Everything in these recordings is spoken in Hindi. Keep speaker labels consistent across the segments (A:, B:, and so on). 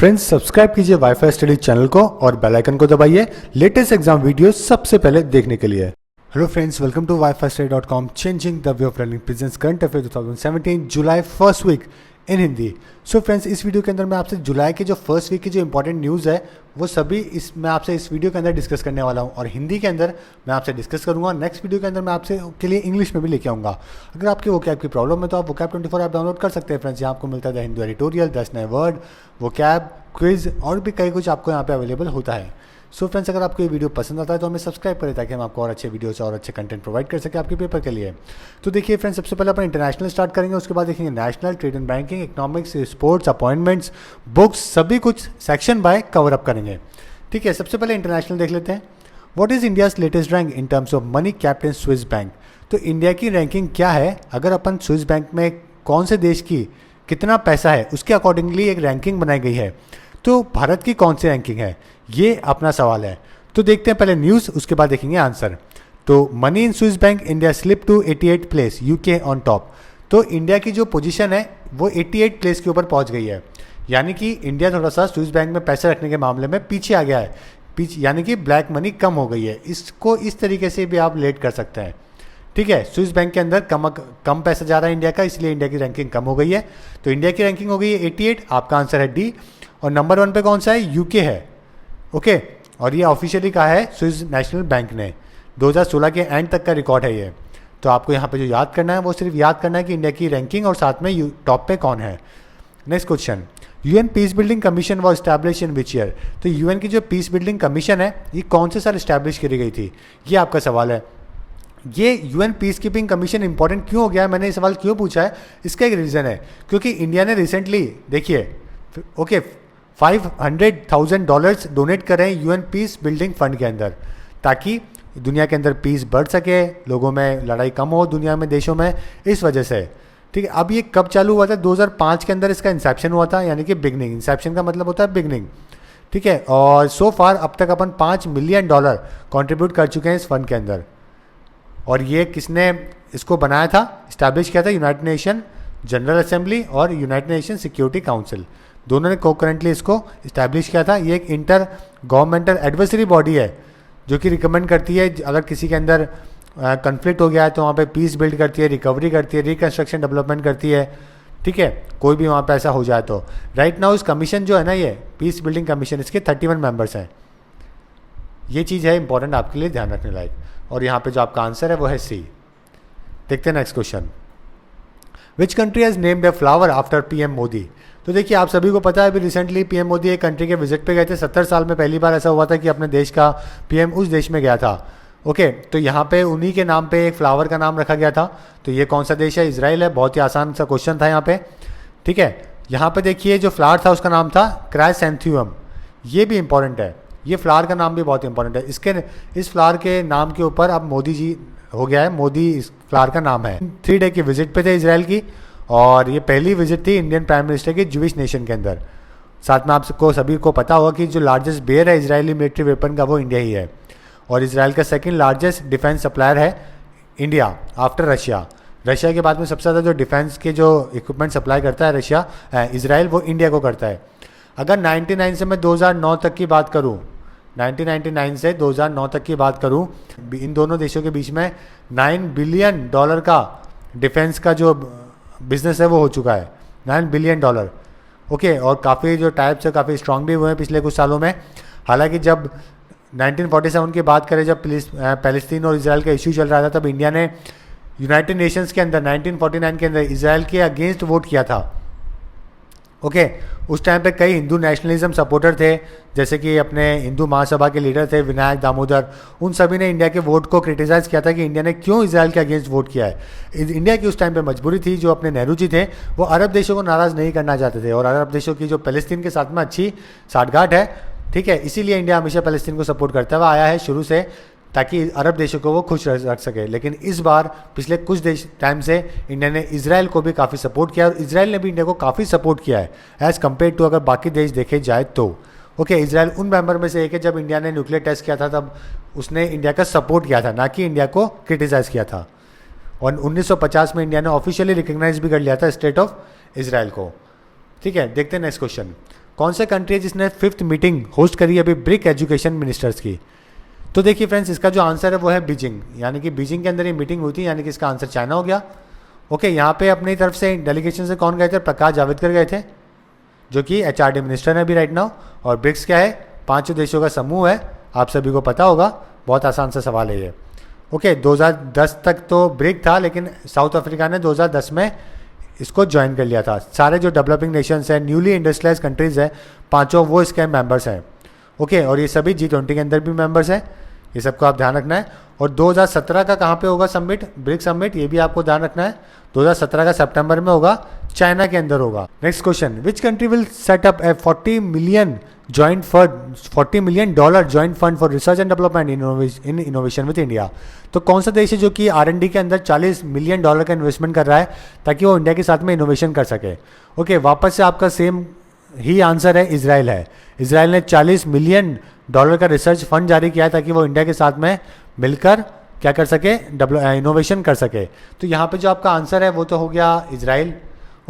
A: फ्रेंड्स सब्सक्राइब कीजिए वाईफाई स्टडी चैनल को और बेल आइकन को दबाइए लेटेस्ट एग्जाम वीडियो सबसे पहले देखने के लिए। Hello friends, welcome to wifistudy.com, changing the way of learning presents current affair 2017 July first week in Hindi. So friends, इस वीडियो के अंदर मैं आपसे जुलाई के जो फर्स्ट वीक की जो इंपॉर्टेंट न्यूज़ है वो सभी मैं आपसे इस वीडियो के अंदर डिस्कस करने वाला हूँ और हिंदी के अंदर मैं आपसे डिस्कस करूँगा। नेक्स्ट वीडियो के अंदर मैं आपसे के लिए इंग्लिश में भी लेके आऊँगा। अगर आपके वोकैब की प्रॉब्लम है तो आप वोकैब 24 ऐप डाउनलोड कर सकते हैं फ्रेंड्स। यहाँ आपको मिलता है द हिंदू एडिटोरियल, 10 नए वर्ड, वोकैब, क्विज और भी कई कुछ आपको यहाँ पे अवेलेबल होता है। सो फ्रेंड्स, अगर आपको ये वीडियो पसंद आता है तो हमें सब्सक्राइब करें ताकि हम आपको और अच्छे वीडियोस और अच्छे कंटेंट प्रोवाइड कर सकें आपके पेपर के लिए। तो देखिए फ्रेंड्स, सबसे पहले अपन इंटरनेशनल स्टार्ट करेंगे, उसके बाद देखेंगे national, trade and banking, economics, sports, appointments, books, सभी कुछ सेक्शन बाय कवर अप करेंगे। ठीक है, सबसे पहले इंटरनेशनल देख लेते हैं। What is India's latest rank in terms of money kept in Swiss bank. तो इंडिया की रैंकिंग क्या है, अगर अपन स्विस बैंक में कौन से देश की कितना पैसा है उसके अकॉर्डिंगली एक रैंकिंग बनाई गई है। तो भारत की कौन सी रैंकिंग है, ये अपना सवाल है। तो देखते हैं पहले न्यूज़, उसके बाद देखेंगे आंसर। तो money in Swiss bank, India slip to 88 place, UK on top. तो इंडिया की जो पोजीशन है वो 88 प्लेस के ऊपर पहुंच गई है, यानी कि इंडिया थोड़ा सा स्विस बैंक में पैसे रखने के मामले में पीछे आ गया है, यानी कि ब्लैक मनी कम हो गई है। इसको इस तरीके से भी आप लेट कर सकते हैं। ठीक है, स्विस बैंक के अंदर कम पैसा जा रहा है इंडिया का, इसलिए इंडिया की रैंकिंग कम हो गई है। तो इंडिया की रैंकिंग हो गई है 88, आपका आंसर है डी। और नंबर 1 पे कौन सा है, यूके है। ओके, और ये ऑफिशियली कहा है स्विस नेशनल बैंक ने, 2016 के एंड तक का रिकॉर्ड है ये। तो आपको यहाँ पे जो याद करना है वो सिर्फ याद करना है कि इंडिया की रैंकिंग और साथ में टॉप पे कौन है। Next question, UN peace building commission was establish in which year. तो यूएन की जो पीस बिल्डिंग कमीशन है ये कौन से साल स्टैब्लिश करी गई थी, ये आपका सवाल है। ये UN peace keeping commission important क्यों हो गया है, मैंने ये सवाल क्यों पूछा है, इसका एक रीज़न है। क्योंकि इंडिया ने रिसेंटली, देखिए, ओके, $500,000 डोनेट कर रहे हैं यूएन पीस बिल्डिंग फंड के अंदर, ताकि दुनिया के अंदर पीस बढ़ सके, लोगों में लड़ाई कम हो दुनिया में, देशों में, इस वजह से। ठीक है, अब ये कब चालू हुआ था, 2005 के अंदर इसका इंसेप्शन हुआ था, यानी कि बिगनिंग। इंसेप्शन का मतलब होता है बिगनिंग। ठीक है, और सो फार अब तक अपन $5 मिलियन कॉन्ट्रीब्यूट कर चुके हैं इस फंड के अंदर। और ये किसने इसको बनाया था, इस्टेब्लिश किया था, यूनाइटेड नेशन जनरल असेंबली और यूनाइटेड नेशन सिक्योरिटी काउंसिल, दोनों ने कोकरेंटली इसको इस्टेब्लिश किया था। ये एक इंटर गवर्नमेंटल एडवाइजरी बॉडी है जो कि रिकमेंड करती है, अगर किसी के अंदर कन्फ्लिक्ट हो गया है तो वहाँ पे पीस बिल्ड करती है, रिकवरी करती है, रिकन्स्ट्रक्शन डेवलपमेंट करती है। ठीक है, कोई भी वहाँ पे ऐसा हो जाए तो। राइट नाउ इस कमीशन जो है ना, ये पीस बिल्डिंग कमीशन, इसके 31 मेंबर्स हैं। ये चीज़ है इंपॉर्टेंट आपके लिए ध्यान रखने लायक। और यहाँ पे जो आपका आंसर है वो है सी। देखते हैं next question, which country has named a flower after PM Modi. तो देखिए, आप सभी को पता है अभी रिसेंटली पीएम मोदी एक कंट्री के विजिट पे गए थे। 70 साल में पहली बार ऐसा हुआ था कि अपने देश का पीएम उस देश में गया था। ओके, तो यहाँ पे उन्हीं के नाम पे एक फ्लावर का नाम रखा गया था। तो ये कौन सा देश है, इजराइल है। बहुत ही आसान सा क्वेश्चन था यहाँ पे। ठीक है, यहाँ पे देखिए जो फ्लावर था उसका नाम था क्राइसैंथेमम। ये भी इंपॉर्टेंट है, ये फ्लावर का नाम भी बहुत इंपॉर्टेंट है। इस फ्लावर के नाम के ऊपर अब मोदी जी हो गया है, मोदी इस फ्लावर का नाम है। 3 डे की विजिट पे थे इजराइल की, और ये पहली विजिट थी इंडियन प्राइम मिनिस्टर की ज्यूइश नेशन के अंदर। साथ में आपको सभी को पता होगा कि जो लार्जेस्ट बेयर है इजरायली मिलिट्री वेपन का वो इंडिया ही है, और इजराइल का सेकंड लार्जेस्ट डिफेंस सप्लायर है इंडिया आफ्टर रशिया। रशिया के बाद में सबसे ज़्यादा जो डिफेंस के जो इक्विपमेंट सप्लाई करता है रशिया, इजराइल, वो इंडिया को करता है। अगर 99 से मैं 2009 तक की बात करूँ, 1999 से 2009 तक की बात करूँ, इन दोनों देशों के बीच में $9 बिलियन का डिफेंस का जो बिजनेस है वो हो चुका है, $9 बिलियन। ओके, और काफ़ी जो टाइप्स है काफ़ी स्ट्रांग भी हुए हैं पिछले कुछ सालों में। हालांकि जब 1947 की बात करें, जब पैलेस्टीन और इजराइल का इश्यू चल रहा था, तब इंडिया ने यूनाइटेड नेशंस के अंदर 1949 के अंदर इजराइल के अगेंस्ट वोट किया था। ओके, उस टाइम पे कई हिंदू नेशनलिज्म सपोर्टर थे, जैसे कि अपने हिंदू महासभा के लीडर थे विनायक दामोदर। उन सभी ने इंडिया के वोट को क्रिटिसाइज़ किया था कि इंडिया ने क्यों इजराइल के अगेंस्ट वोट किया है। इंडिया की उस टाइम पे मजबूरी थी, जो अपने नेहरू जी थे वो अरब देशों को नाराज़ नहीं करना चाहते थे, और अरब देशों की जो पैलेस्तीन के साथ में अच्छी साठगांठ है, ठीक है, इसीलिए इंडिया हमेशा पैलेस्तीन को सपोर्ट करता हुआ आया है शुरू से, ताकि अरब देशों को वो खुश रख सके। लेकिन इस बार पिछले कुछ टाइम से इंडिया ने इजराइल को भी काफ़ी सपोर्ट किया, और इजराइल ने भी इंडिया को काफ़ी सपोर्ट किया है एज़ कम्पेयर टू अगर बाकी देश देखे जाए तो। ओके, इजराइल उन मेंबर में से एक है, जब इंडिया ने न्यूक्लियर टेस्ट किया था तब उसने इंडिया का सपोर्ट किया था, ना कि इंडिया को क्रिटिसाइज़ किया था। और 1950 में इंडिया ने ऑफिशियली रिकग्नाइज भी कर लिया था स्टेट ऑफ इजराइल को। ठीक है, देखते हैं नेक्स्ट क्वेश्चन, कौन सा कंट्री है जिसने 5th मीटिंग होस्ट करी अभी ब्रिक एजुकेशन मिनिस्टर्स की? तो देखिए फ्रेंड्स, इसका जो आंसर है वो है बीजिंग, यानी कि बीजिंग के अंदर ये मीटिंग हुई थी, यानी कि इसका आंसर चाइना हो गया। ओके, यहाँ पे अपनी तरफ से डेलीगेशन से कौन गए थे? प्रकाश जावड़ेकर गए थे, जो कि HRD मिनिस्टर है अभी राइट नाउ। और ब्रिक्स क्या है? 5 देशों का समूह है, आप सभी को पता होगा, बहुत आसान सा सवाल है ये। ओके, 2010 तक तो ब्रिक था, लेकिन साउथ अफ्रीका ने 2010 में इसको ज्वाइन कर लिया था। सारे जो डेवलपिंग नेशंस हैं, न्यूली इंडस्ट्रियलाइज कंट्रीज़ हैं, 5 वो इसके मेंबर्स हैं। ओके, और ये सभी G20 के अंदर भी मेंबर्स हैं, ये सबको आप ध्यान रखना है। और 2017 का कहाँ पे होगा समिट, ब्रिक समिट, ये भी आपको ध्यान रखना है। 2017 का सितंबर में होगा, चाइना के अंदर होगा। Next question, which country will set up A $40 million joint fund for research and development in innovation with India? तो कौन सा देश है जो कि R&D के अंदर $40 मिलियन का इन्वेस्टमेंट कर रहा है ताकि वो इंडिया के साथ में इनोवेशन कर सके? ओके, वापस से आपका सेम ही आंसर है, इजराइल है। इजराइल ने $40 मिलियन का रिसर्च फंड जारी किया है ताकि वो इंडिया के साथ में मिलकर क्या कर सके, इनोवेशन कर सके। तो यहाँ पे जो आपका आंसर है वो तो हो गया इजराइल।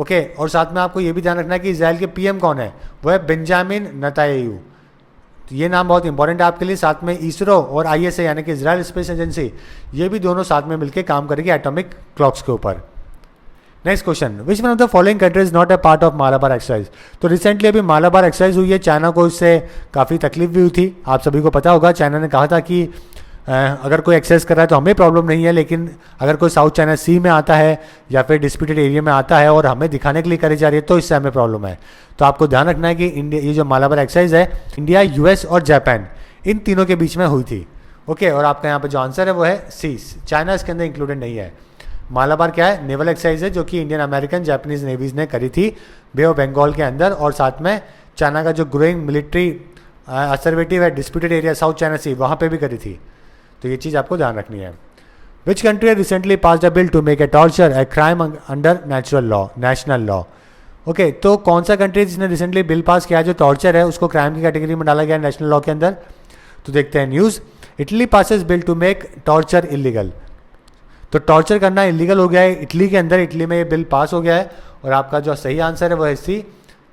A: ओके, और साथ में आपको ये भी ध्यान रखना है कि इजराइल के PM कौन है? वो है बेंजामिन नेतन्याहू। तो ये नाम बहुत इंपॉर्टेंट है आपके लिए। साथ में इसरो और ISA यानी कि इजराइल स्पेस एजेंसी, ये भी दोनों साथ में मिलकर काम करेगी एटॉमिक क्लॉक्स के ऊपर। Next question, which one of the following country is not a part of Malabar exercise? तो रिसेंटली अभी मालाबार एक्सरसाइज हुई है, चाइना को इससे काफ़ी तकलीफ भी हुई थी, आप सभी को पता होगा। चाइना ने कहा था कि अगर कोई एक्सेस कर रहा है तो हमें प्रॉब्लम नहीं है, लेकिन अगर कोई साउथ चाइना सी में आता है या फिर डिस्प्यूटेड एरिया में आता है और हमें दिखाने के लिए करी जा रही है तो इससे हमें प्रॉब्लम है। तो आपको ध्यान रखना है कि इंडिया, ये जो मालाबार एक्सरसाइज है, इंडिया, US और जापान, इन तीनों के बीच में हुई थी। ओके, और आपका यहाँ पर जो आंसर है वो है सी, चाइना इसके अंदर इंक्लूडेड नहीं है। मालाबार क्या है? नेवल एक्सरसाइज है जो कि इंडियन, अमेरिकन, जापानीज नेवीज ने करी थी बे ऑफ बंगाल के अंदर, और साथ में चाइना का जो ग्रोइंग मिलिट्री असर्वेटिव है डिस्प्यूटेड एरिया साउथ चाइना सी, वहाँ पे भी करी थी। तो ये चीज़ आपको ध्यान रखनी है। Which country recently passed a bill to make a torture a crime under national law? Okay, तो कौन सा कंट्री जिसने रिसेंटली बिल पास किया जो टॉर्चर है उसको क्राइम की कैटेगरी में डाला गया नेशनल लॉ के अंदर? तो देखते हैं news. Italy passes bill to make torture illegal. तो टॉर्चर करना इलीगल हो गया है इटली के अंदर, इटली में ये बिल पास हो गया है। और आपका जो सही आंसर है वो है सी,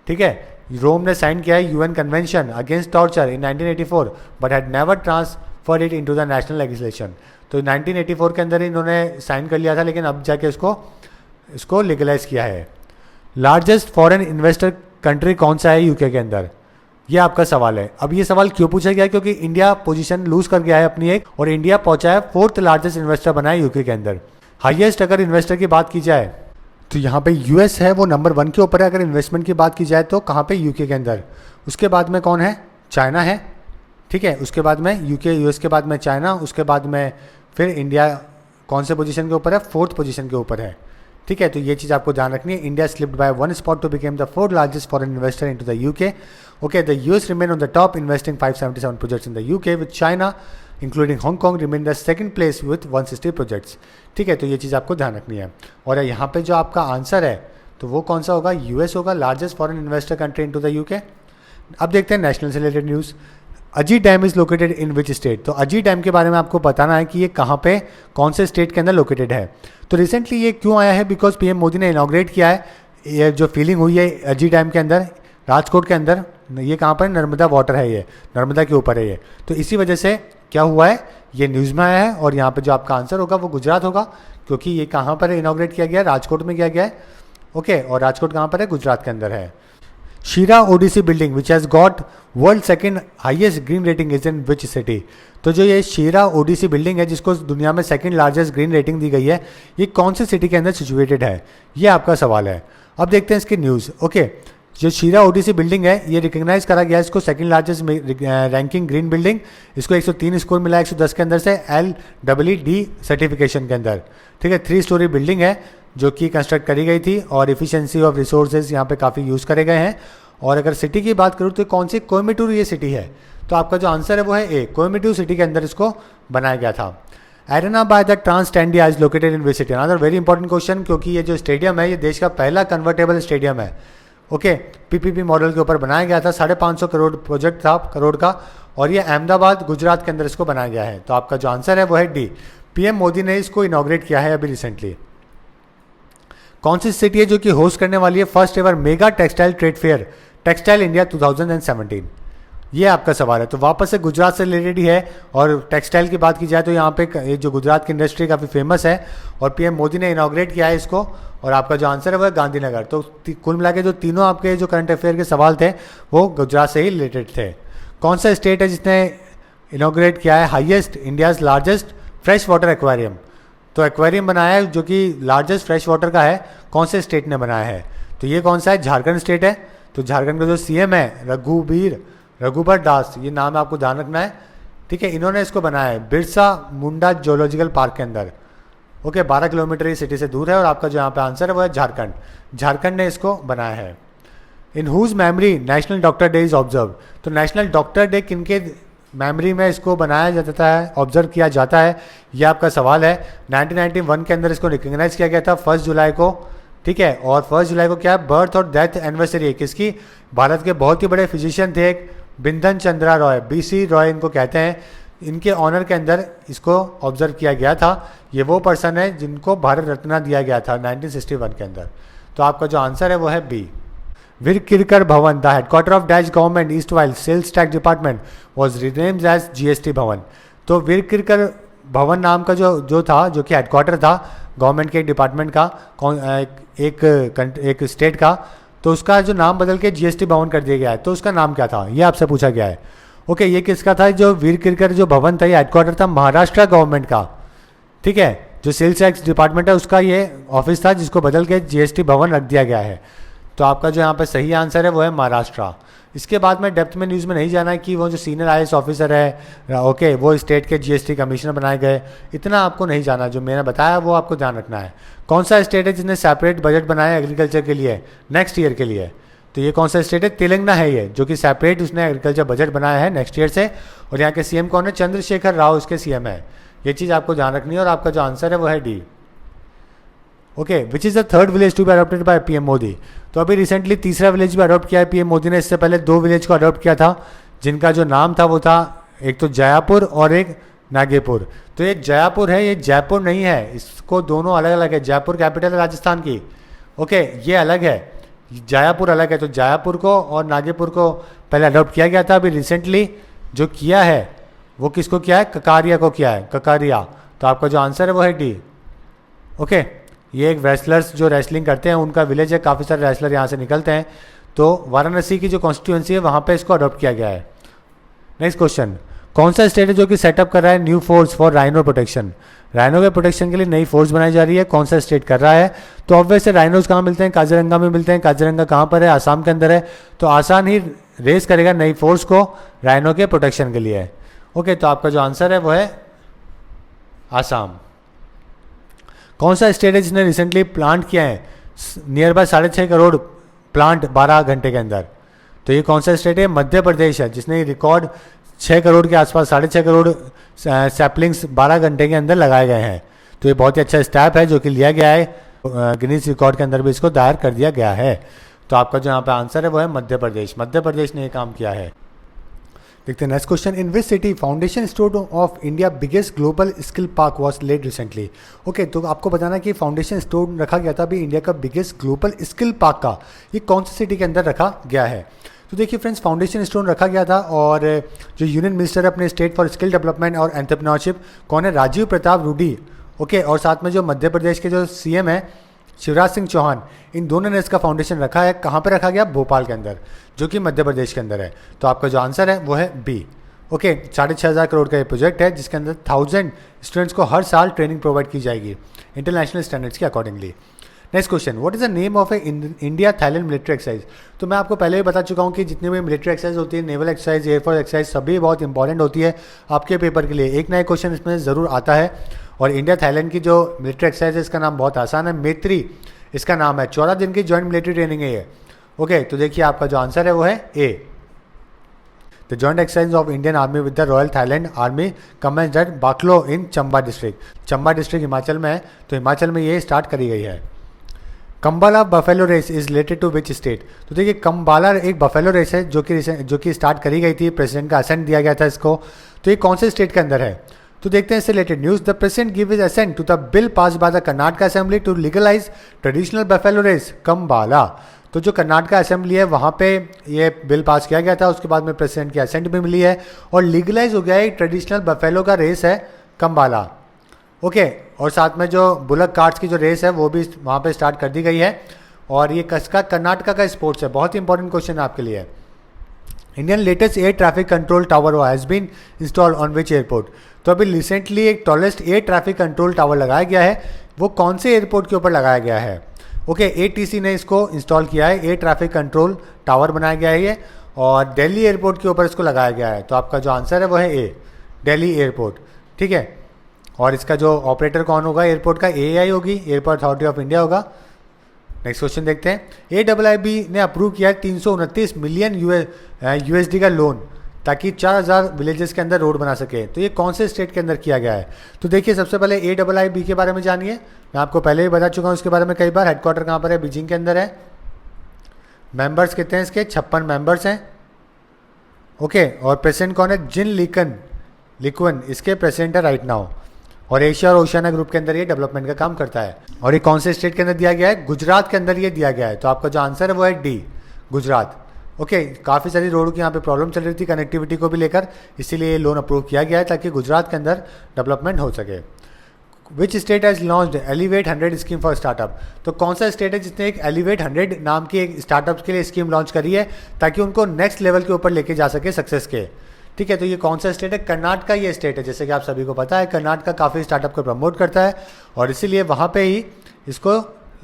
A: ठीक है। रोम ने साइन किया है UN convention against torture in 1984 but had never transferred it into the national legislation. तो 1984 के अंदर इन्होंने साइन कर लिया था, लेकिन अब जाके इसको लीगलाइज किया है। लार्जेस्ट फॉरेन इन्वेस्टर कंट्री कौन सा है यूके के अंदर? ये आपका सवाल है। अब ये सवाल क्यों पूछा गया? क्योंकि इंडिया पोजीशन लूज कर गया है अपनी एक, और इंडिया पहुंचा है 4th लार्जेस्ट इन्वेस्टर बना है यूके के अंदर। हाईएस्ट अगर इन्वेस्टर की बात की जाए तो यहाँ पे US है, वो नंबर 1 के ऊपर है। अगर इन्वेस्टमेंट की बात की जाए तो कहाँ पे? यूके के अंदर। उसके बाद में कौन है? चाइना है, ठीक है। उसके बाद में यूके, US के बाद में चाइना, उसके बाद में फिर इंडिया कौन से पोजीशन के ऊपर है? 4th पोजीशन के ऊपर है, ठीक है। तो ये चीज़ आपको ध्यान रखनी है। India slipped by 1 spot to become the 4th largest foreign investor into the UK. Okay, the US remain on the top investing 577 projects in the UK with China including Hong Kong remain the 2nd place with 160 projects, ठीक है। तो ये चीज़ आपको ध्यान रखनी है। और यहाँ पे जो आपका आंसर है तो वो कौन सा होगा? US होगा, largest foreign investor country into the UK. अब देखते हैं नेशनल से रिलेटेड न्यूज़। अजी dam is located in which state? तो अजी डैम के बारे में आपको बताना है कि ये कहाँ पे, कौन से स्टेट के अंदर लोकेटेड है। तो रिसेंटली ये क्यों आया है? बिकॉज PM मोदी ने इनॉग्रेट किया है। ये जो फीलिंग हुई है अजी डैम के अंदर, राजकोट के अंदर, ये कहाँ पर? नर्मदा वाटर है, ये नर्मदा के ऊपर है ये। तो इसी वजह से क्या हुआ है, ये न्यूज़ में आया है। और यहाँ पे जो आपका आंसर होगा वो गुजरात होगा, क्योंकि ये कहाँ पर इनॉग्रेट किया गया है? राजकोट में किया गया है। ओके, और राजकोट कहाँ पर है? गुजरात के अंदर है। शीरा ओडीसी building which has got world 2nd highest green rating is in which city? तो जो ये शीरा ओडीसी बिल्डिंग है जिसको दुनिया में 2nd लार्जेस्ट ग्रीन रेटिंग दी गई है, ये कौन सी सिटी के अंदर सिचुएटेड है? ये आपका सवाल है। अब देखते हैं इसकी न्यूज़। ओके, जो शीरा ओडीसी बिल्डिंग है ये रिकग्नाइज करा गया है, इसको 2nd largest ranking green building. इसको 103 स्कोर मिला है 110 के अंदर से LEED सर्टिफिकेशन के अंदर, ठीक है। 3 स्टोरी बिल्डिंग है जो कि कंस्ट्रक्ट करी गई थी, और इफिशिएंसी ऑफ रिसोर्सेज यहाँ पे काफ़ी यूज़ करे गए हैं। और अगर सिटी की बात करूँ तो कौन सी? कोयम्बटूर ये सिटी है। तो आपका जो आंसर है वो है ए, कोयम्बटूर सिटी के अंदर इसको बनाया गया था। Arena by the Transstadia is located in which city? Another very important question, क्योंकि ये जो स्टेडियम है ये देश का पहला कन्वर्टेबल स्टेडियम है। ओके, PPP मॉडल के ऊपर बनाया गया था, 550 करोड़ प्रोजेक्ट था करोड़ का, और ये अहमदाबाद गुजरात के अंदर इसको बनाया गया है। तो आपका जो आंसर है वो है डी, PM मोदी ने इसको इनॉग्रेट किया है अभी रिसेंटली। कौन सी सिटी है जो कि होस्ट करने वाली है first ever mega textile trade fair textile India 2017, ये आपका सवाल है। तो वापस से गुजरात से रिलेटेड ही है, और टेक्सटाइल की बात की जाए तो यहाँ पे ये जो गुजरात की इंडस्ट्री काफ़ी फेमस है और पीएम मोदी ने इनाग्रेट किया है इसको, और आपका जो आंसर है वो है गांधीनगर। तो कुल मिला के जो तीनों आपके जो करंट अफेयर के सवाल थे वो गुजरात से ही रिलेटेड थे। कौन सा स्टेट है जिसने इनाग्रेट किया है highest India's largest fresh water aquarium? तो एक्वेरियम बनाया है जो कि लार्जेस्ट फ्रेश वाटर का है, कौन से स्टेट ने बनाया है? तो ये कौन सा है? झारखंड स्टेट है। तो झारखंड का जो सीएम है रघुबर दास, ये नाम आपको ध्यान रखना है, ठीक है। इन्होंने इसको बनाया है बिरसा मुंडा जूलॉजिकल पार्क के अंदर। ओके, 12 किलोमीटर ये सिटी से दूर है, और आपका जो यहाँ पे आंसर है वो है झारखंड। झारखंड ने इसको बनाया है। In whose memory national doctor day is observe? तो नेशनल डॉक्टर डे किनके मेमोरी में इसको बनाया जाता है, ऑब्जर्व किया जाता है, ये आपका सवाल है। 1991 के अंदर इसको रिकग्नाइज किया गया था 1 जुलाई को, ठीक है। और 1 जुलाई को क्या है? बर्थ और डेथ एनिवर्सरी है किसकी? भारत के बहुत ही बड़े फिजिशियन थे एक बिंधन चंद्रा रॉय, बीसी रॉय इनको कहते हैं, इनके ऑनर के अंदर इसको ऑब्जर्व किया गया था। ये वो पर्सन है जिनको भारत रत्न दिया गया था 1961 के अंदर। तो आपका जो आंसर है वो है B. Veer Bhavan, the headquarters of dash government erstwhile sales tax department was renamed as GST Bhavan. तो वीर भवन नाम का जो था, जो कि हेडक्वार्टर था गवर्नमेंट के एक डिपार्टमेंट का, एक स्टेट का, तो उसका जो नाम बदल के जीएसटी भवन कर दिया गया है। तो उसका नाम क्या था, ये आपसे पूछा गया है। ओके, ये किसका था? जो वीर जो भवन था, ये हेडक्वार्टर था महाराष्ट्र गवर्नमेंट का, ठीक है। जो सेल्स टैक्स डिपार्टमेंट है उसका ये ऑफिस था, जिसको बदल के जीएसटी भवन रख दिया गया है। तो आपका जो यहाँ पे सही आंसर है वो है महाराष्ट्र। इसके बाद में डेप्थ में न्यूज़ में नहीं जाना है कि वो जो सीनियर आईएएस ऑफिसर है, ओके, वो स्टेट के जीएसटी कमिश्नर बनाए गए, इतना आपको नहीं जाना। जो मैंने बताया वो आपको ध्यान रखना है। कौन सा स्टेट है जिसने सेपरेट बजट बनाया है एग्रीकल्चर के लिए नेक्स्ट ईयर के लिए? तो ये कौन सा स्टेट है? तेलंगाना है ये, जो कि सेपरेट उसने एग्रीकल्चर बजट बनाया है नेक्स्ट ईयर से। और यहाँ के सीएम कौन है? चंद्रशेखर राव इसके सीएम है। ये चीज़ आपको ध्यान रखनी है, और आपका जो आंसर है वो है D. Okay, which is the third village to be adopted by PM Modi? तो अभी रिसेंटली तीसरा विलेज भी अडॉप्ट किया है पीएम मोदी ने। इससे पहले 2 विलेज को अडॉप्ट किया था, जिनका जो नाम था वो था एक तो जयापुर और एक नागेपुर। तो ये जयापुर है, ये जयपुर नहीं है, इसको दोनों अलग अलग है। जयपुर कैपिटल है राजस्थान की, ओके, ये अलग है, जयापुर अलग है। तो जयापुर को और नागेपुर को पहले अडॉप्ट किया गया था, अभी रिसेंटली जो किया है वो किसको किया है? ककारिया को किया है, ककारिया। तो आपका जो आंसर है वो है डी। ओके, ये एक रेसलर्स जो रेसलिंग करते हैं उनका विलेज है, काफ़ी सारे रेसलर यहाँ से निकलते हैं। तो वाराणसी की जो कॉन्स्टिट्यूएंसी है वहाँ पे इसको अडॉप्ट किया गया है। नेक्स्ट क्वेश्चन, कौन सा स्टेट है जो कि सेटअप कर रहा है new force for rhino protection? Rhino के प्रोटेक्शन के लिए नई फोर्स बनाई जा रही है, कौन सा स्टेट कर रहा है? तो ऑब्वियस से राइनोज कहाँ मिलते हैं? काजीरंगा में मिलते हैं। काजीरंगा कहाँ पर है? आसाम के अंदर है। तो आसाम ही रेस करेगा नई फोर्स को राइनो के प्रोटेक्शन के लिए। ओके, तो आपका जो आंसर है वो है आसाम। कौन सा स्टेट है जिसने रिसेंटली प्लांट किया है नियर बाय 6.5 करोड़ प्लांट 12 घंटे के अंदर? तो ये कौन सा स्टेट है? मध्य प्रदेश है, जिसने रिकॉर्ड 6 करोड़ के आसपास 6.5 करोड़ सैपलिंग्स 12 घंटे के अंदर लगाए गए हैं। तो ये बहुत ही अच्छा स्टेप है जो कि लिया गया है, गिनीज रिकॉर्ड के अंदर भी इसको दायर कर दिया गया है। तो आपका जो यहाँ पे आंसर है वो है मध्य प्रदेश। मध्य प्रदेश ने ये काम किया है। देखते हैं next question, in which city foundation stone of India biggest global skill park was laid recently? Okay, तो आपको बताना कि फाउंडेशन स्टोन रखा गया था अभी इंडिया का बिगेस्ट ग्लोबल स्किल पार्क का, ये कौन सी सिटी के अंदर रखा गया है? तो देखिए फ्रेंड्स, फाउंडेशन स्टोन रखा गया था, और जो यूनियन मिनिस्टर है अपने स्टेट फॉर स्किल डेवलपमेंट और एंटरप्रेन्योरशिप कौन है? राजीव प्रताप रूडी। ओके, और साथ में जो मध्य प्रदेश के जो सीएम है शिवराज सिंह चौहान, इन दोनों ने इसका फाउंडेशन रखा है। कहाँ पर रखा गया? भोपाल के अंदर, जो कि मध्य प्रदेश के अंदर है। तो आपका जो आंसर है वो है बी। ओके, 6,500 करोड़ का ये प्रोजेक्ट है, जिसके अंदर 1000 स्टूडेंट्स को हर साल ट्रेनिंग प्रोवाइड की जाएगी इंटरनेशनल स्टैंडर्ड्स के accordingly. Next question, what is the name of A India Thailand military exercise? तो मैं आपको पहले भी बता चुका हूँ कि जितनी भी मिलिट्री एक्सरसाइज होती है, नेवल एक्सरसाइज, एयरफोर्स एक्सरसाइज, सभी बहुत इंपॉर्टेंट होती है आपके पेपर के लिए। एक नया क्वेश्चन इसमें ज़रूर आता है। और इंडिया थाईलैंड की जो मिलिट्री एक्सरसाइज है, इसका नाम बहुत आसान है, मैत्री इसका नाम है। 14 दिन की जॉइंट मिलिट्री ट्रेनिंग है ये। ओके, तो देखिए आपका जो आंसर है वो है A. The joint exercise of Indian army with the royal Thailand army commenced at Bakloh in Chamba district. Chamba district Himachal में है, तो हिमाचल में ये स्टार्ट करी गई है। Kambala buffalo race is related to which state? तो देखिए कम्बाला एक बफेलो रेस है जो कि स्टार्ट करी गई थी, प्रेसिडेंट का असेंट दिया गया था इसको। तो ये कौन से स्टेट के अंदर है? तो देखते हैं इससे related news. The president give his assent to the bill pass by the Karnataka assembly to legalize traditional buffalo race Kambala. तो जो कर्नाटका असेंबली है वहाँ पे ये बिल पास किया गया था, उसके बाद में प्रेसिडेंट की असेंट भी मिली है और लीगलाइज हो गया है। ट्रेडिशनल बफेलो का रेस है कंबाला, ओके, और साथ में जो बुलक कार्ट्स की जो रेस है वो भी वहाँ पे स्टार्ट कर दी गई है। और ये कसका कर्नाटका का स्पोर्ट्स है। बहुत ही इंपॉर्टेंट क्वेश्चन है आपके लिए। Indian latest air traffic control tower has been installed on which airport. तो अभी रिसेंटली एक tallest air traffic control tower लगाया गया है, वो कौन से एयरपोर्ट के ऊपर लगाया गया है? ओके, ATC ने इसको इंस्टॉल किया है, एयर ट्रैफिक कंट्रोल टावर बनाया गया है ये, और दिल्ली एयरपोर्ट के ऊपर इसको लगाया गया है। तो आपका जो आंसर है वो है ए, दिल्ली एयरपोर्ट, ठीक है। और इसका जो ऑपरेटर कौन होगा एयरपोर्ट का? AAI होगी, एयरपोर्ट अथॉरिटी ऑफ इंडिया होगा। नेक्स्ट क्वेश्चन देखते हैं। AIIB ने अप्रूव किया 329 मिलियन USD का लोन ताकि 4000 विलेजेस के अंदर रोड बना सके। तो ये कौन से स्टेट के अंदर किया गया है? तो देखिए, सबसे पहले AIIB के बारे में जानिए। मैं आपको पहले भी बता चुका हूँ इसके बारे में कई बार। हेडक्वार्टर कहाँ पर है? बीजिंग के अंदर है। मेंबर्स कितने हैं इसके? 56 मेंबर्स हैं, ओके। और प्रेसिडेंट कौन है? जिन लिक्वन इसके प्रेसिडेंट है राइट नाउ। और एशिया और ओशियाना ग्रुप के अंदर ये डेवलपमेंट का काम करता है। और ये कौन से स्टेट के अंदर दिया गया है? गुजरात के अंदर ये दिया गया है। तो आपका जो आंसर है वो है डी, गुजरात, ओके। काफ़ी सारी रोड की यहाँ पे प्रॉब्लम चल रही थी कनेक्टिविटी को भी लेकर, इसीलिए ये लोन अप्रूव किया गया है ताकि गुजरात के अंदर डेवलपमेंट हो सके। Which state has launched elevate 100 scheme for startup. तो कौन सा स्टेट है जिसने एक एलिवेट 100 नाम की एक स्टार्टअप्स के लिए स्कीम लॉन्च करी है ताकि उनको नेक्स्ट लेवल के ऊपर लेके जा सके सक्सेस के, ठीक है। तो ये कौन सा स्टेट है? कर्नाटका ये स्टेट है। जैसे कि आप सभी को पता है कर्नाटका काफ़ी स्टार्टअप को प्रमोट करता है और इसीलिए वहाँ पे ही इसको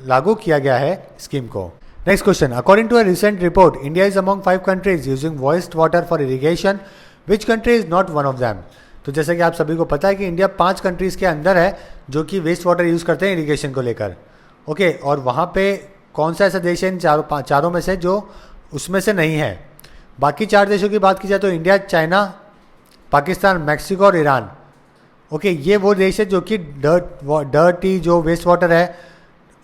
A: लागू किया गया है स्कीम को। Next question, according to a recent report India is among 5 countries using waste water for irrigation, which country is not one of them. तो जैसे कि आप सभी को पता है कि इंडिया 5 कंट्रीज़ के अंदर है जो कि वेस्ट वाटर यूज़ करते हैं इरीगेशन को लेकर, ओके। और वहाँ पे कौन सा ऐसा देश है इन चारों में से जो उसमें से नहीं है? बाकी 4 देशों की बात की जाए तो इंडिया, चाइना, पाकिस्तान, मैक्सिको और ईरान, ओके। ये वो देश है जो कि डर्टी जो वेस्ट वाटर है,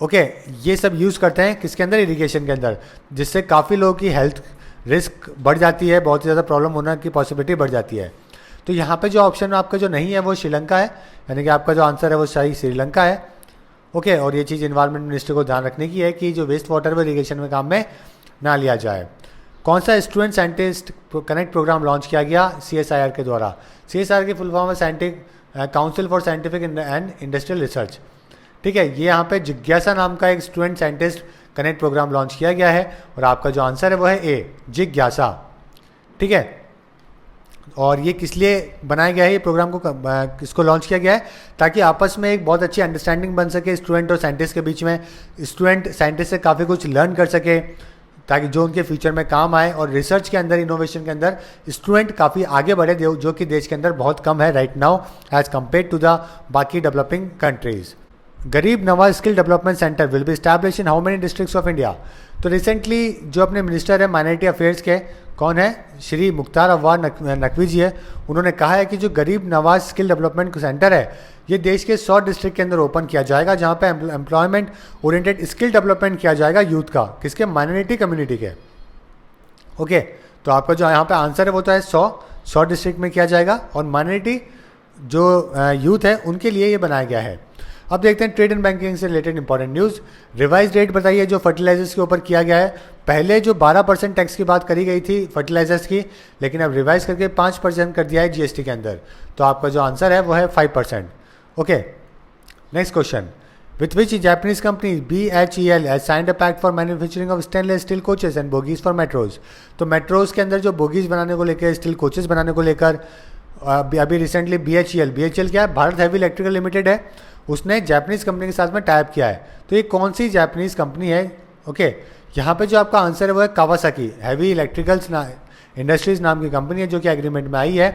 A: ओके, ये सब यूज़ करते हैं किसके अंदर? इरीगेशन के अंदर, जिससे काफ़ी लोगों की हेल्थ रिस्क बढ़ जाती है, बहुत ज़्यादा प्रॉब्लम होने की पॉसिबिलिटी बढ़ जाती है। तो यहाँ पे जो ऑप्शन आपका जो नहीं है वो श्रीलंका है, यानी कि आपका जो आंसर है वो सही श्रीलंका है, ओके। और ये चीज़ इन्वायरमेंट मिनिस्टर को ध्यान रखने की है कि जो वेस्ट वाटर वो इरीगेशन में काम में ना लिया जाए। कौन सा student scientist connect program launch किया गया CSIR के द्वारा? CSIR की फुल फॉर्म है council for scientific and industrial research, ठीक है। ये यहाँ पे जिज्ञासा नाम का एक student scientist connect program launch किया गया है और आपका जो आंसर है वो है ए, जिज्ञासा, ठीक है। और ये किस लिए बनाया गया है? ये प्रोग्राम को इसको लॉन्च किया गया है ताकि आपस में एक बहुत अच्छी अंडरस्टैंडिंग बन सके स्टूडेंट और साइंटिस्ट के बीच में। स्टूडेंट साइंटिस्ट से काफ़ी कुछ लर्न कर सके ताकि जो उनके फ्यूचर में काम आए, और रिसर्च के अंदर, इनोवेशन के अंदर स्टूडेंट काफ़ी आगे बढ़े जो कि देश के अंदर बहुत कम है right now as compare to the बाकी developing countries. Garib Nawaz skill development center will be establish in how many districts of India. तो रिसेंटली जो अपने मिनिस्टर है माइनॉरिटी अफेयर्स के, कौन है? श्री मुख्तार अब्बास नकवी जी है। उन्होंने कहा है कि जो गरीब नवाज स्किल डेवलपमेंट सेंटर है ये देश के 100 डिस्ट्रिक्ट के अंदर ओपन किया जाएगा, जहाँ पे एम्प्लॉयमेंट ओरिएंटेड स्किल डेवलपमेंट किया जाएगा यूथ का, किसके? माइनॉरिटी कम्युनिटी के, ओके। तो आपका जो यहाँ पे आंसर है वो तो है 100 डिस्ट्रिक्ट में किया जाएगा, और माइनॉरिटी जो यूथ है उनके लिए ये बनाया गया है। अब देखते हैं ट्रेड एंड बैंकिंग से related important news. Revise rate बताइए जो फर्टिलाइजर्स के ऊपर किया गया है। पहले जो 12% टैक्स की बात करी गई थी फर्टिलाइजर्स की, लेकिन अब रिवाइज करके 5% कर दिया है GST के अंदर। तो आपका जो आंसर है वो है 5%, okay. Next question, with which Japanese company BHEL has signed a pact for manufacturing of stainless steel coaches and bogies for metros. तो मेट्रोज के अंदर जो बोगीज बनाने को लेकर, स्टील कोचेस बनाने को लेकर अभी रिसेंटली BHEL क्या है? भारत हैवी इलेक्ट्रिकल लिमिटेड है, उसने जापानीज कंपनी के साथ में टाइप किया है। तो ये कौन सी जापानीज कंपनी है? ओके, यहाँ पे जो आपका आंसर है वो है कावासाकी हैवी इलेक्ट्रिकल्स इंडस्ट्रीज नाम की कंपनी है जो कि एग्रीमेंट में आई है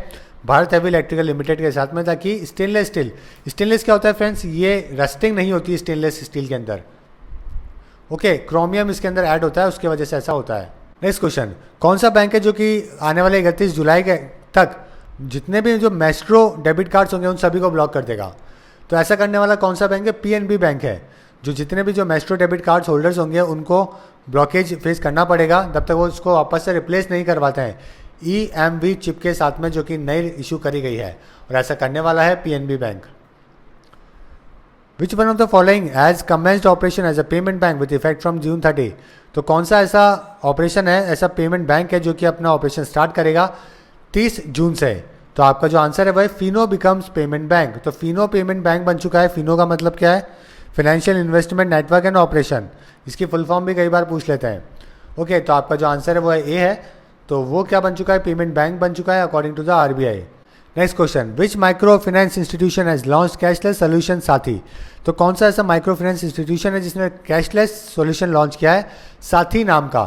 A: भारत हैवी इलेक्ट्रिकल लिमिटेड के साथ में, ताकि स्टेनलेस स्टील, स्टेनलेस क्या होता है फ्रेंड्स? ये रस्टिंग नहीं होती स्टेनलेस स्टील के अंदर, ओके। क्रोमियम इसके अंदर ऐड होता है, उसकी वजह से ऐसा होता है। नेक्स्ट क्वेश्चन, कौन सा बैंक है जो कि आने वाले 31 जुलाई के तक जितने भी जो मेस्ट्रो डेबिट कार्ड्स होंगे उन सभी को ब्लॉक कर देगा? तो ऐसा करने वाला कौन सा बैंक है? PNB बैंक है। जो जितने भी जो मेस्ट्रो डेबिट कार्ड्स होल्डर्स होंगे उनको ब्लॉकेज फेस करना पड़ेगा जब तक वो उसको वापस से रिप्लेस नहीं करवाते हैं EMV चिप के साथ में, जो कि नई इशू करी गई है, और ऐसा करने वाला है PNB bank. Which one of the following has commenced operation as a payment bank with effect from June 30। तो कौन सा ऐसा ऑपरेशन है, ऐसा पेमेंट बैंक है जो कि अपना ऑपरेशन स्टार्ट करेगा 30 जून से? तो आपका जो आंसर है वह फिनो बिकम्स पेमेंट बैंक। तो फिनो पेमेंट बैंक बन चुका है। फिनो का मतलब क्या है? Financial investment network and operation. इसकी फुल फॉर्म भी कई बार पूछ लेते हैं। ओके, तो आपका जो आंसर है वो ए है। तो वो क्या बन चुका है? पेमेंट बैंक बन चुका है according to the RBI. Next question, which micro finance institution has launch cashless solution Saathi? तो कौन सा ऐसा माइक्रो फाइनेंस इंस्टीट्यूशन है जिसने कैशलेस सोल्यूशन लॉन्च किया है? साथी नाम का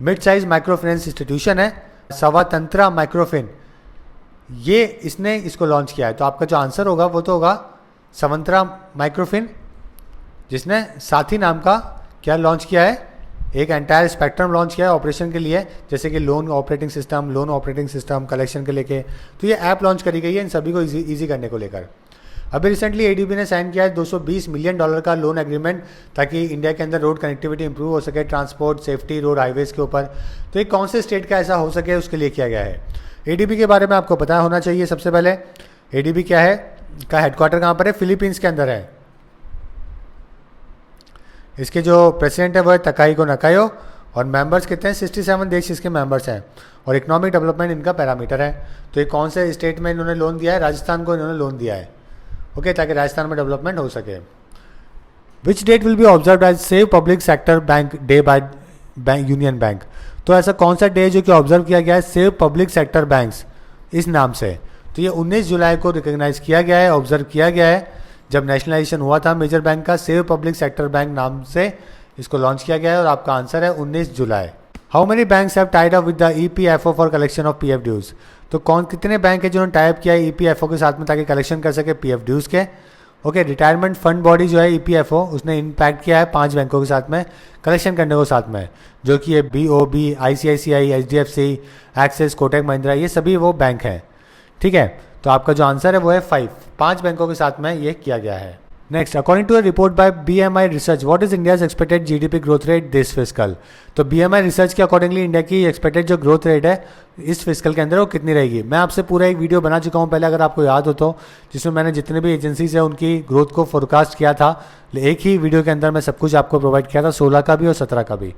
A: mid size micro finance institution है, सवातंत्रा माइक्रोफिन, ये इसने इसको लॉन्च किया है। तो आपका जो आंसर होगा वो तो होगा सवंतरा माइक्रोफिन, जिसने साथी नाम का क्या लॉन्च किया है? एक एंटायर स्पेक्ट्रम लॉन्च किया है ऑपरेशन के लिए, जैसे कि लोन ऑपरेटिंग सिस्टम कलेक्शन के लेके। तो ये ऐप लॉन्च करी गई है इन सभी को इजी करने को लेकर। अभी रिसेंटली एडीबी ने साइन किया है $220 मिलियन का लोन एग्रीमेंट, ताकि इंडिया के अंदर रोड कनेक्टिविटी इंप्रूव हो सके, ट्रांसपोर्ट सेफ्टी रोड हाईवेज के ऊपर। तो ये कौन से स्टेट का ऐसा हो सके उसके लिए किया गया है। एडीबी के बारे में आपको पता होना चाहिए। सबसे पहले एडीबी क्या है, का हेडक्वार्टर कहाँ पर है? फिलीपींस के अंदर है। इसके जो प्रेसिडेंट है वो है तकाहीको नकायो, और मेंबर्स कितने हैं? 67 देश इसके मेंबर्स हैं, और इकोनॉमिक डेवलपमेंट इनका पैरामीटर है। तो ये कौन से स्टेट में इन्होंने लोन दिया है? राजस्थान को इन्होंने लोन दिया है। ओके, ताकि राजस्थान में डेवलपमेंट हो सके। Which date will be observe as save public sector bank day by Union Bank? तो ऐसा कौन सा डे है जो कि ऑब्जर्व किया गया है सेव पब्लिक सेक्टर बैंक्स इस नाम से? तो ये 19 जुलाई को रिकॉग्नाइज किया गया है, ऑब्जर्व किया गया है, जब नेशनलाइजेशन हुआ था मेजर बैंक का। सेव पब्लिक सेक्टर बैंक नाम से इसको लॉन्च किया गया है, और आपका आंसर है 19 जुलाई। How many banks have tied up with the EPFO for collection of PF dues? तो कितने बैंक है जिन्होंने टाइप किया है ईपीएफओ के साथ में, ताकि कलेक्शन कर सके पीएफ ड्यूज के? ओके, रिटायरमेंट फंड बॉडी जो है ईपीएफओ, उसने इम्पैक्ट किया है 5 बैंकों के साथ में कलेक्शन करने को साथ में, जो कि ये BOB, ICICI, HDFC, axis, Kotak Mahindra, ये सभी वो बैंक हैं। ठीक है, तो आपका जो आंसर है वो है 5 बैंकों के साथ में ये किया गया है। Next, according to a report by BMI research, what is India's expected GDP growth rate this fiscal? तो बीएमआई रिसर्च के अकॉर्डिंगली इंडिया की एक्सपेक्टेड जो ग्रोथ रेट है इस फिस्कल के अंदर वो कितनी रहेगी? मैं आपसे पूरा एक वीडियो बना चुका हूँ पहले, अगर आपको याद हो तो, जिसमें मैंने जितने भी एजेंसीज है उनकी ग्रोथ को फोरकास्ट किया था। एक ही वीडियो के अंदर मैं सब कुछ आपको प्रोवाइड किया था, 16 का भी और 17 का भी।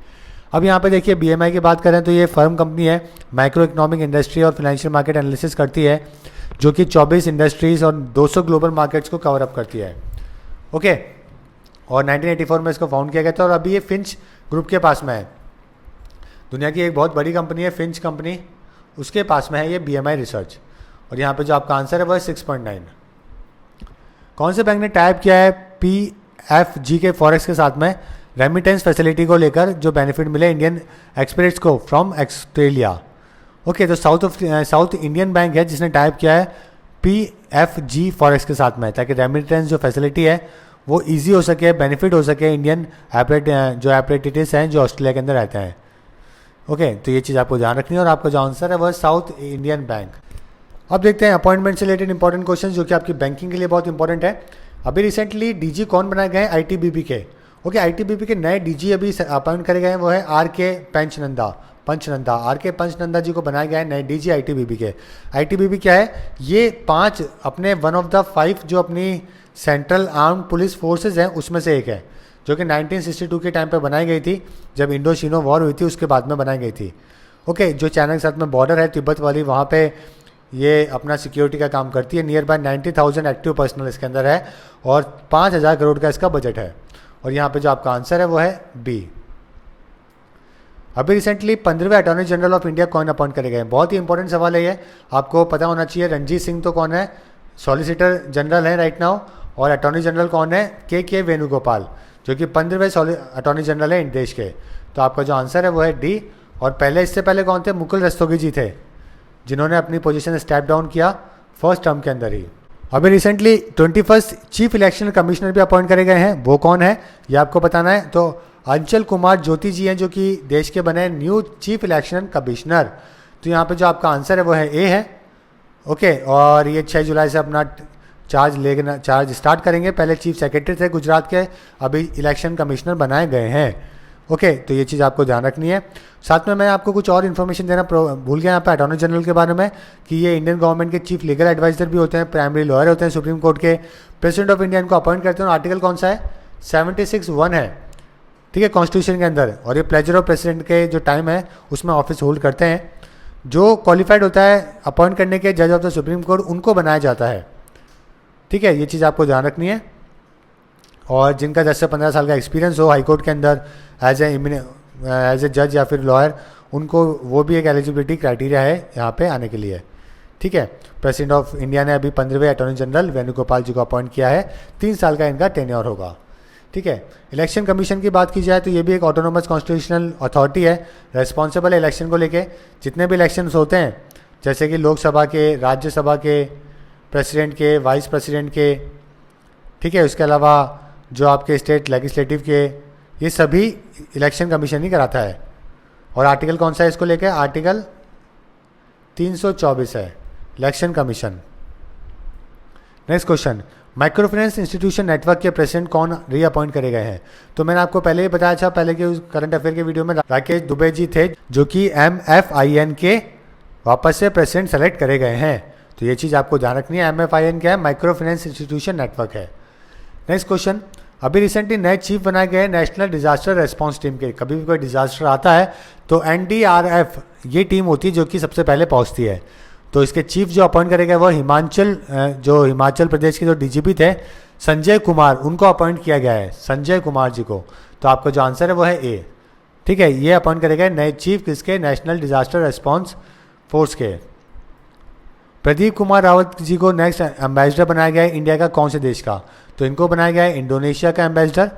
A: अब यहाँ पे देखिए बीएमआई की बात करें तो ये फर्म कंपनी है, माइक्रो इकोनॉमिक इंडस्ट्री और फाइनेंशियल मार्केट एनालिसिस करती है, जो कि 24 इंडस्ट्रीज और 200 ग्लोबल मार्केट्स को कवर अप करती है। ओके, और 1984 में इसको फाउंड किया गया था, और अभी ये फिंच ग्रुप के पास में है। दुनिया की एक बहुत बड़ी कंपनी है फिंच कंपनी, उसके पास में है ये बीएमआई रिसर्च। और यहाँ पे जो आपका आंसर है वो है 6.9। कौन से बैंक ने टाइप किया है पीएफजी के फॉरेक्स के साथ में रेमिटेंस फैसिलिटी को लेकर, जो बेनिफिट मिले इंडियन एक्सपेट्स को फ्रॉम ऑस्ट्रेलिया? ओके, तो साउथ इंडियन बैंक है जिसने टाइप किया है पीएफजी फॉरेक्स के साथ में, ताकि रेमिटेंस जो फैसिलिटी है वो इजी हो सके, बेनिफिट हो सके इंडियन जो एपरेटिस हैं जो ऑस्ट्रेलिया के अंदर रहते हैं। ओके, तो ये चीज़ आपको ध्यान रखनी है, और आपका जो आंसर है वह साउथ इंडियन बैंक। अब देखते हैं अपॉइंटमेंट से रिलेटेड इंपॉर्टेंट क्वेश्चन जो कि आपकी बैंकिंग के लिए बहुत इंपॉर्टेंट है। अभी रिसेंटली डीजी कौन बनाए गए हैं? आईटीबीपी के। ओके, आईटीबीपी के नए डीजी अभी अपॉइंट करे गए हैं, वो है आर.के. पंचनंदा। आर.के. पंचनंदा जी को बनाया गया है नए डीजी आईटीबीपी के। आईटीबीपी क्या है? ये 5 अपने 1 ऑफ द 5 जो अपनी सेंट्रल आर्म्ड पुलिस फोर्सेज हैं उसमें से एक है, जो कि 1962 के टाइम पे बनाई गई थी, जब इंडो चीनो वॉर हुई थी उसके बाद में बनाई गई थी। ओके, जो चाइना के साथ में बॉर्डर है तिब्बत वाली, वहाँ पे ये अपना सिक्योरिटी का काम करती है। नियर बाय 90,000 एक्टिव पर्सनल इसके अंदर है, और 5,000 करोड़ का इसका बजट है। और यहाँ पे जो आपका आंसर है वो है बी। अभी रिसेंटली 15वें अटॉर्नी जनरल ऑफ इंडिया कौन अपॉइंट करे गए हैं? बहुत ही इंपॉर्टेंट सवाल है ये, आपको पता होना चाहिए। रणजीत सिंह तो कौन है? सॉलिसिटर जनरल है राइट नाउ। और अटॉर्नी जनरल कौन है? के वेणुगोपाल, जो कि 15वें अटॉर्नी जनरल है देश के। तो आपका जो आंसर है वो है डी। और पहले इससे पहले कौन थे? मुकुल रस्तोगी जी थे, जिन्होंने अपनी पोजीशन स्टेप डाउन किया फर्स्ट टर्म के अंदर ही। अभी recently 21st chief election commissioner भी अपॉइंट करे गए हैं, वो कौन है ये आपको बताना है। तो अंचल कुमार ज्योति जी हैं, जो कि देश के बने न्यू चीफ इलेक्शन कमिश्नर। तो यहाँ पे जो आपका आंसर है वो है ए है। ओके, और ये 6 जुलाई से अपना चार्ज स्टार्ट करेंगे। पहले चीफ सेक्रेटरी थे गुजरात के, अभी इलेक्शन कमिश्नर बनाए गए हैं। ओके, तो ये चीज़ आपको ध्यान रखनी है। साथ में मैं आपको कुछ और इन्फॉर्मेशन देना भूल गया यहाँ पे अटॉर्नी जनरल के बारे में, कि ये इंडियन गवर्नमेंट के चीफ लीगल एडवाइजर भी होते हैं, प्राइमरी लॉयर होते हैं सुप्रीम कोर्ट के। प्रेसिडेंट ऑफ इंडिया इनको अपॉइंट करते हैं। आर्टिकल कौन सा है? 76(1) है। ठीक है, कॉन्स्टिट्यूशन के अंदर। और ये प्लेजर ऑफ प्रेसिडेंट के जो टाइम है उसमें ऑफिस होल्ड करते हैं। जो क्वालिफाइड होता है अपॉइंट करने के जज ऑफ द सुप्रीम कोर्ट, उनको बनाया जाता है। ठीक है, ये चीज़ आपको ध्यान रखनी है। और जिनका 10 से 15 साल का एक्सपीरियंस हो हाई कोर्ट के अंदर एज ए जज या फिर लॉयर, उनको वो भी एक एलिजिबिलिटी क्राइटेरिया है यहाँ पे आने के लिए। ठीक है, प्रेसिडेंट ऑफ इंडिया ने अभी 15वें अटॉर्नी जनरल वेणुगोपाल जी को अपॉइंट किया है। 3 साल का इनका टेन्योर होगा। ठीक है, इलेक्शन कमीशन की बात की जाए तो ये भी एक ऑटोनोमस कॉन्स्टिट्यूशनल अथॉरिटी है, रेस्पॉन्सिबल है इलेक्शन को लेके। जितने भी इलेक्शंस होते हैं, जैसे कि लोकसभा के, राज्यसभा के, प्रेसिडेंट के, वाइस प्रेसिडेंट के, ठीक है, उसके अलावा जो आपके स्टेट लेजिस्लेटिव के, ये सभी इलेक्शन कमीशन ही कराता है। और आर्टिकल कौन सा है इसको लेके? आर्टिकल 324 है, election commission. Next question, micro finance institution network के प्रेसिडेंट कौन रीअपॉइंट करे गए हैं? तो मैंने आपको पहले ही बताया था, पहले के उस करंट अफेयर के वीडियो में राकेश दुबे जी थे, जो कि MFIN के वापस से प्रेसिडेंट सेलेक्ट करे गए हैं। तो ये चीज़ आपको ध्यान रखनी है। MFIN क्या है? माइक्रो फाइनेंस इंस्टीट्यूशन नेटवर्क है। नेक्स्ट क्वेश्चन, अभी रिसेंटली नए चीफ बनाए गए नेशनल डिजास्टर रेस्पॉन्स टीम के। कभी भी कोई डिजास्टर आता है तो NDRF ये टीम होती है जो कि सबसे पहले पहुंचती है। तो इसके चीफ जो अपॉइंट करे गए वो हिमाचल प्रदेश के जो DGP थे संजय कुमार, उनको अपॉइंट किया गया है, संजय कुमार जी को। तो आपका जो आंसर है वो है ए। ठीक है, ये अपॉइंट करे गए नए चीफ किसके? नेशनल डिजास्टर रेस्पॉन्स फोर्स के। प्रदीप कुमार रावत जी को नेक्स्ट एम्बेसडर बनाया गया है इंडिया का कौन से देश का? तो इनको बनाया गया है इंडोनेशिया का एम्बेसडर।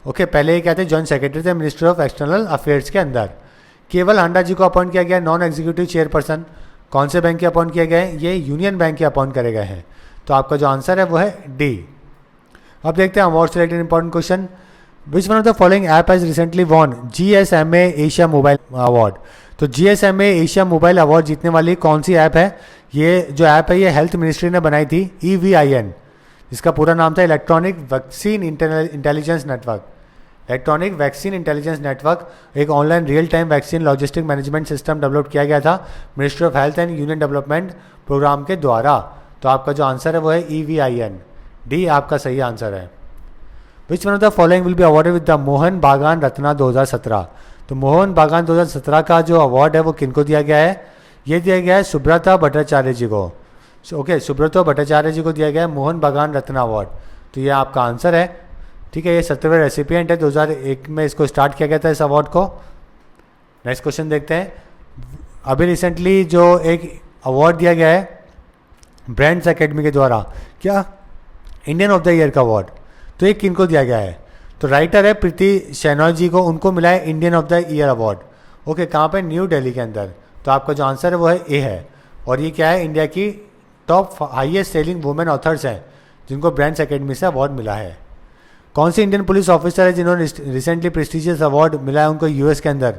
A: ओके, पहले ये क्या थे? जॉइंट सेक्रेटरी थे मिनिस्ट्री ऑफ एक्सटर्नल अफेयर्स के अंदर। केवल हांडा जी को अपॉइंट किया गया नॉन एग्जीक्यूटिव चेयरपर्सन। कौन से बैंक के अपॉइंट किए गए? ये यूनियन बैंक के अपॉइंट करे गए हैं। तो आपका जो आंसर है वो है डी। अब देखते हैं award related important question. Which one of the following app has recently von GSMA Asia mobile award? तो GSMA एशिया मोबाइल अवार्ड जीतने वाली कौन सी ऐप है? ये जो ऐप है ये हेल्थ मिनिस्ट्री ने बनाई थी, EVIN, जिसका पूरा नाम था electronic vaccine intelligence network. Electronic vaccine intelligence network एक online real time vaccine logistic management system develop किया गया था ministry of health and union development programme के द्वारा। तो आपका जो आंसर है वो है EVIN, डी आपका सही आंसर है। विच one of the following will be awarded with the Mohan बागान रत्ना 2017? तो मोहन बागान 2017 का जो अवार्ड है वो किनको दिया गया है? ये दिया गया है सुब्रता भट्टाचार्य जी को। ओके, सुब्रता भट्टाचार्य जी को दिया गया है मोहन बागान रत्ना अवार्ड। तो ये आपका आंसर है। ठीक है, ये 17वें रेसिपिएंट है, 2001 में इसको स्टार्ट किया गया था इस अवार्ड को। नेक्स्ट क्वेश्चन देखते हैं। अभी रिसेंटली जो एक अवार्ड दिया गया है ब्रांड्स एकेडमी के द्वारा, क्या? इंडियन ऑफ द ईयर का अवार्ड। तो ये किनको दिया गया है? तो राइटर है प्रीति शेनॉय जी को, उनको मिला है Indian of the year award. Okay, कहाँ पे? न्यू दिल्ली के अंदर। तो आपका जो आंसर है वो है ए है। और ये क्या है? इंडिया की top highest selling women authors हैं जिनको ब्रांड्स एकेडमी से अवार्ड मिला है। कौन सी इंडियन पुलिस ऑफिसर है जिन्होंने रिसेंटली प्रेस्टिजियस अवार्ड मिला है उनको US के अंदर?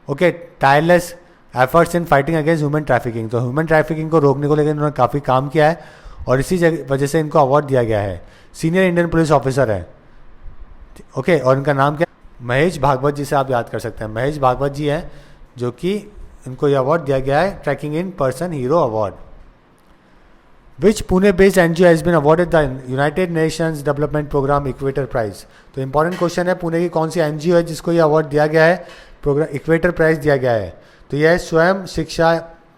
A: Okay, tireless efforts in fighting against human trafficking. तो ह्यूमन ट्रैफिकिंग को रोकने को लेकर इन्होंने काफ़ी काम किया है और इसी वजह से इनको अवार्ड दिया गया है। सीनियर इंडियन पुलिस ऑफिसर है। ओके, और इनका नाम क्या? महेश भागवत जी से आप याद कर सकते हैं। महेश भागवत जी हैं जो कि इनको ये अवार्ड दिया गया है, tracking in person hero award. Which Pune based NGO has been awarded the United Nations development programme equator prize? तो इंपॉर्टेंट क्वेश्चन है, पुणे की कौन सी NGO है जिसको ये अवार्ड दिया गया है, प्रोग्राम इक्वेटर प्राइज दिया गया है? तो यह है स्वयं शिक्षा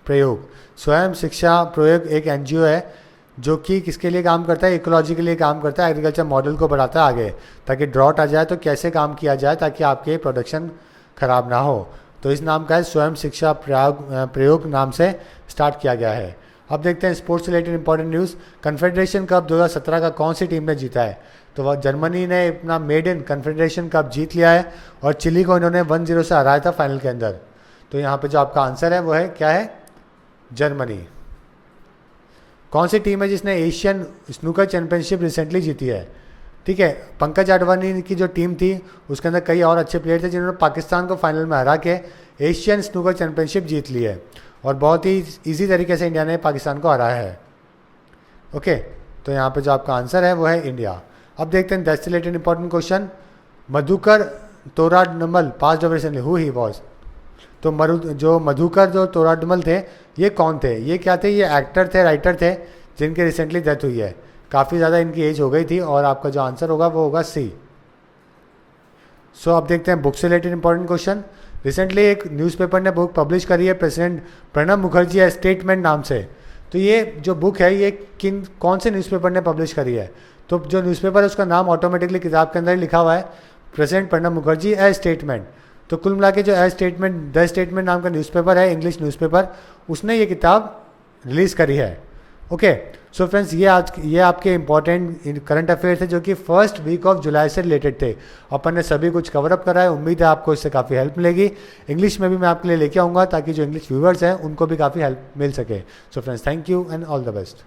A: प्रयोग। स्वयं शिक्षा प्रयोग एक NGO है जो कि किसके लिए काम करता है? इकोलॉजी के लिए काम करता है, एग्रीकल्चर मॉडल को बढ़ाता है आगे, ताकि ड्रॉट आ जाए तो कैसे काम किया जाए ताकि आपके प्रोडक्शन खराब ना हो। तो इस नाम का है स्वयं शिक्षा प्रयोग नाम से स्टार्ट किया गया है। अब देखते हैं sports related important news. Confederation cup 2017 का कौन सी टीम ने जीता है? तो वह जर्मनी ने अपना मेडन कन्फेडरेशन कप जीत लिया है और चिली को इन्होंने 1-0 से हराया था फाइनल के अंदर। तो यहाँ पे जो आपका आंसर है वो है क्या है? जर्मनी। कौन सी टीम है जिसने एशियन स्नूकर चैंपियनशिप रिसेंटली जीती है? ठीक है, पंकज आडवाणी की जो टीम थी उसके अंदर कई और अच्छे प्लेयर थे जिन्होंने पाकिस्तान को फाइनल में हरा के एशियन स्नूकर चैंपियनशिप जीत ली है और बहुत ही इजी तरीके से इंडिया ने पाकिस्तान को हराया है। ओके, तो यहाँ पे जो आपका आंसर है वो है इंडिया। अब देखते हैं 10 related important question. Madhukar Toradmal passed away recently, who he was? तो मधुकर जो तोराडमल थे ये कौन थे? ये क्या थे? ये एक्टर थे, राइटर थे जिनकी रिसेंटली डेथ हुई है। काफ़ी ज़्यादा इनकी एज हो गई थी और आपका जो आंसर होगा वो होगा सी। सो अब देखते हैं बुक से रिलेटेड इंपॉर्टेंट क्वेश्चन। रिसेंटली एक न्यूज़पेपर ने बुक पब्लिश करी है प्रेसिडेंट प्रणब मुखर्जी है स्टेटमेंट नाम से। तो ये जो बुक है ये कौन से न्यूज़पेपर ने पब्लिश करी है? तो जो न्यूज़पेपर है उसका नाम ऑटोमेटिकली किताब के अंदर ही लिखा हुआ है, प्रेसिडेंट प्रणब मुखर्जी ए स्टेटमेंट। तो कुल मिला के जो ए स्टेटमेंट द स्टेटमेंट नाम का न्यूज़पेपर है, इंग्लिश न्यूज़पेपर, उसने ये किताब रिलीज़ करी है। ओके, सो फ्रेंड्स ये आपके इंपॉर्टेंट करंट अफेयर्स है जो कि फर्स्ट वीक ऑफ जुलाई से रिलेटेड थे। अपन ने सभी कुछ कवर अप करा है, उम्मीद है आपको इससे काफ़ी हेल्प मिलेगी। इंग्लिश में भी मैं आपके लिए लेके आऊँगा ताकि जो इंग्लिश व्यूवर्स हैं उनको भी काफ़ी हेल्प मिल सके। So friends, thank you and all the best.